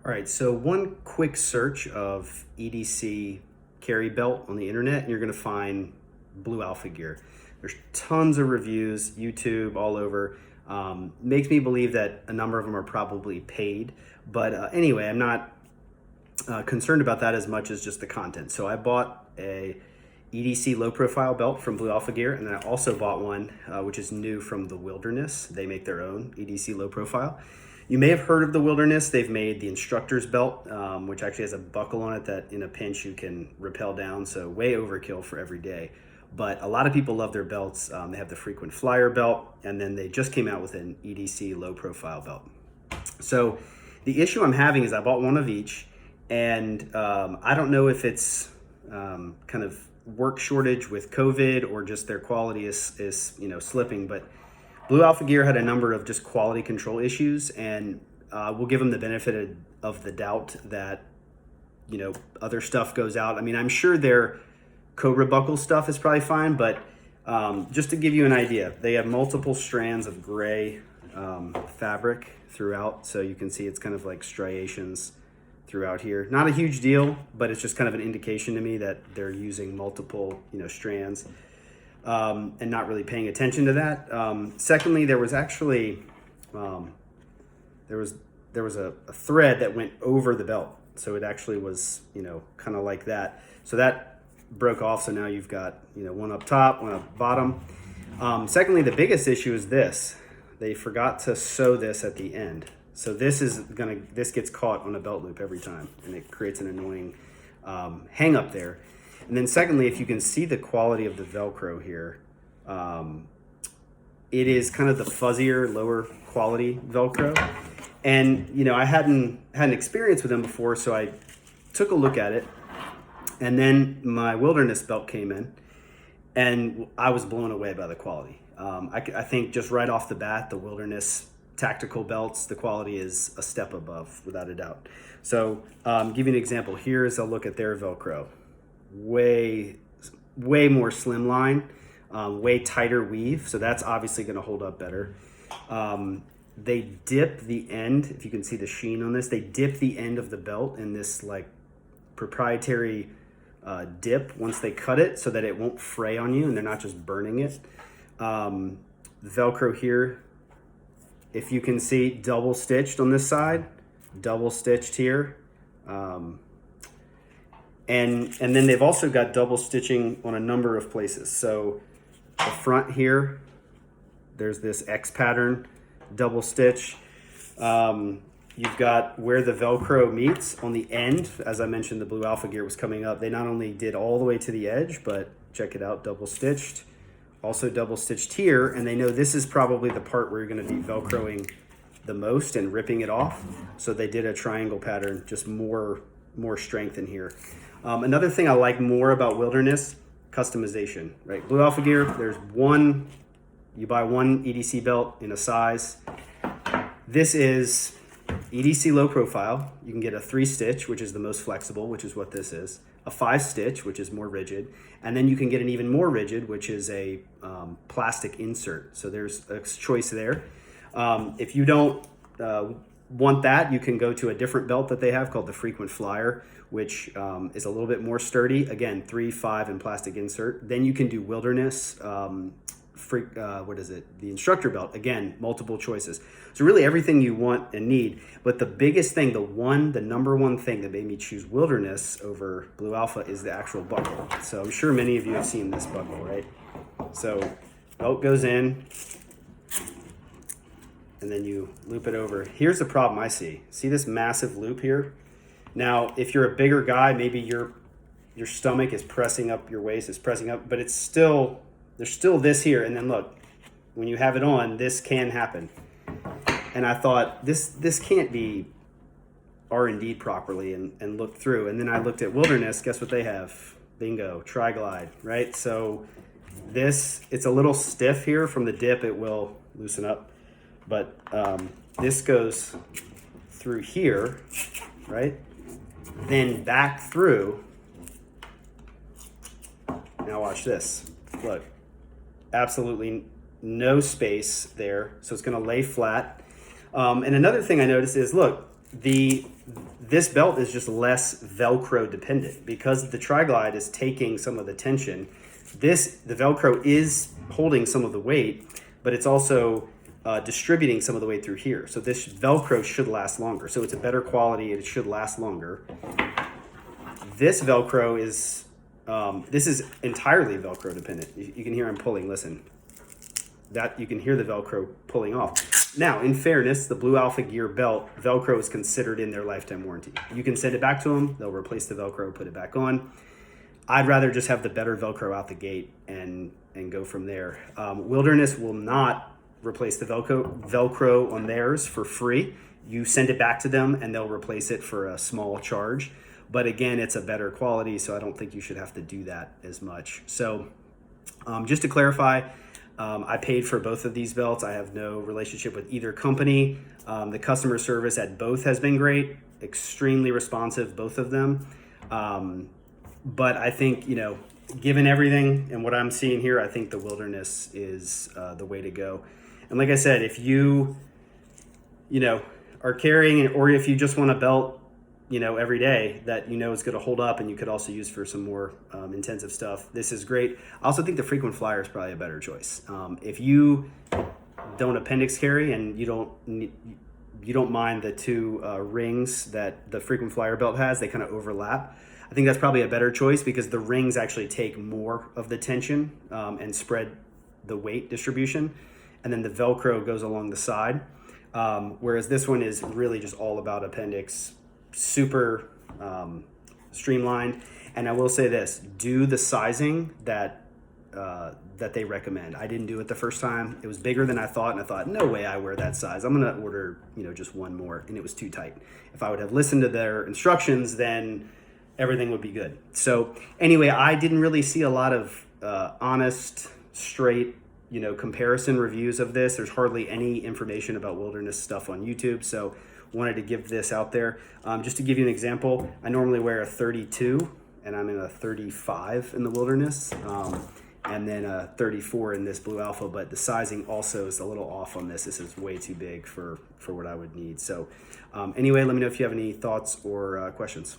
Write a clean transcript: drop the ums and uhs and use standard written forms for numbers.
All right, so one quick search of EDC carry belt on the internet, and you're going to find Blue Alpha gear. There's tons of reviews, YouTube, all over. Makes me believe that a number of them are probably paid. But anyway, I'm not concerned about that as much as just the content. So I bought a EDC low profile belt from Blue Alpha Gear, and then I also bought one which is new from the Wilderness. They make their own EDC low profile. You may have heard of the Wilderness. They've made the instructor's belt, which actually has a buckle on it that in a pinch you can rappel down, so way overkill for every day. But a lot of people love their belts. They have the frequent flyer belt, and then they just came out with an EDC low profile belt. So the issue I'm having is I bought one of each, and I don't know if it's kind of work shortage with COVID or just their quality is slipping, but Blue Alpha Gear had a number of just quality control issues, and we'll give them the benefit of the doubt that other stuff goes out. I mean, I'm sure their Cobra buckle stuff is probably fine, but just to give you an idea, they have multiple strands of gray fabric throughout, so you can see it's kind of like striations throughout here. Not a huge deal, but it's just kind of an indication to me that they're using multiple strands and not really paying attention to that. Secondly, there was actually there was a thread that went over the belt, so it actually was kind of like that. So that broke off. So now you've got one up top, one up bottom. Secondly, the biggest issue is this: they forgot to sew this at the end. So this gets caught on a belt loop every time, and it creates an annoying hang up there. And then secondly, if you can see the quality of the Velcro here, it is kind of the fuzzier, lower quality Velcro. And I hadn't had an experience with them before, so I took a look at it. And then my Wilderness belt came in, and I was blown away by the quality. I think just right off the bat, the Wilderness tactical belts, the quality is a step above, without a doubt. So give you an example. Here's a look at their Velcro. Way more slimline, way tighter weave, so that's obviously going to hold up better. They dip the end, if you can see the sheen on this, they dip the end of the belt in this like proprietary dip once they cut it so that it won't fray on you and they're not just burning it. Velcro here, if you can see, double stitched on this side, double stitched here. And then they've also got double stitching on a number of places. So the front here, there's this X pattern, double stitch. You've got where the Velcro meets on the end. As I mentioned, the Blue Alpha Gear was coming up. They not only did all the way to the edge, but check it out, double stitched. Also double stitched here, and they know this is probably the part where you're gonna be Velcroing the most and ripping it off. So they did a triangle pattern, just more strength in here. Another thing I like more about Wilderness, customization, right? Blue Alpha Gear, you buy one EDC belt in a size. This is EDC low profile. You can get a 3-stitch, which is the most flexible, which is what this is, a 5-stitch, which is more rigid, and then you can get an even more rigid, which is a plastic insert. So there's a choice there. If you don't want that, you can go to a different belt that they have called the Frequent Flyer, which is a little bit more sturdy. Again, 3, 5, and plastic insert. Then you can do Wilderness, the instructor belt. Again, multiple choices. So really everything you want and need. But the biggest thing, the number one thing that made me choose Wilderness over Blue Alpha is the actual buckle. So I'm sure many of you have seen this buckle, right? So belt goes in, and then you loop it over. Here's the problem I see. See this massive loop here? Now, if you're a bigger guy, maybe your stomach is pressing up, your waist is pressing up, but there's still this here. And then look, when you have it on, this can happen. And I thought, this can't be R&D properly and looked through. And then I looked at Wilderness, guess what they have? Bingo, Tri-Glide, right? So it's a little stiff here from the dip, it will loosen up. But this goes through here, right? Then back through. Now watch this. Look, absolutely no space there. So it's going to lay flat. And another thing I noticed is, look, this belt is just less Velcro dependent because the Tri-Glide is taking some of the tension. The Velcro is holding some of the weight, but it's also distributing some of the weight through here. So this Velcro should last longer. So it's a better quality and it should last longer. This Velcro is, this is entirely Velcro dependent. You can hear I'm pulling, listen. That you can hear the Velcro pulling off. Now, in fairness, the Blue Alpha Gear belt, Velcro is considered in their lifetime warranty. You can send it back to them. They'll replace the Velcro, put it back on. I'd rather just have the better Velcro out the gate and go from there. Wilderness will not replace the Velcro on theirs for free. You send it back to them and they'll replace it for a small charge. But again, it's a better quality, so I don't think you should have to do that as much. So just to clarify, I paid for both of these belts. I have no relationship with either company. The customer service at both has been great, extremely responsive, both of them. But I think, given everything and what I'm seeing here, I think the Wilderness is the way to go. And like I said, if you, are carrying it, or if you just want a belt, every day that is going to hold up and you could also use for some more intensive stuff, this is great. I also think the Frequent Flyer is probably a better choice. If you don't appendix carry and you don't mind the two rings that the Frequent Flyer belt has, they kind of overlap. I think that's probably a better choice because the rings actually take more of the tension and spread the weight distribution, and then the Velcro goes along the side. Whereas this one is really just all about appendix, super streamlined. And I will say this, do the sizing that they recommend. I didn't do it the first time. It was bigger than I thought, and I thought, no way I wear that size. I'm gonna order just one more, and it was too tight. If I would have listened to their instructions, then everything would be good. So anyway, I didn't really see a lot of honest, straight comparison reviews of this. There's hardly any information about Wilderness stuff on YouTube, so wanted to give this out there. Just to give you an example, I normally wear a 32 and I'm in a 35 in the Wilderness, and then a 34 in this Blue Alpha, but the sizing also is a little off on this. This is way too big for what I would need. So anyway, let me know if you have any thoughts or questions.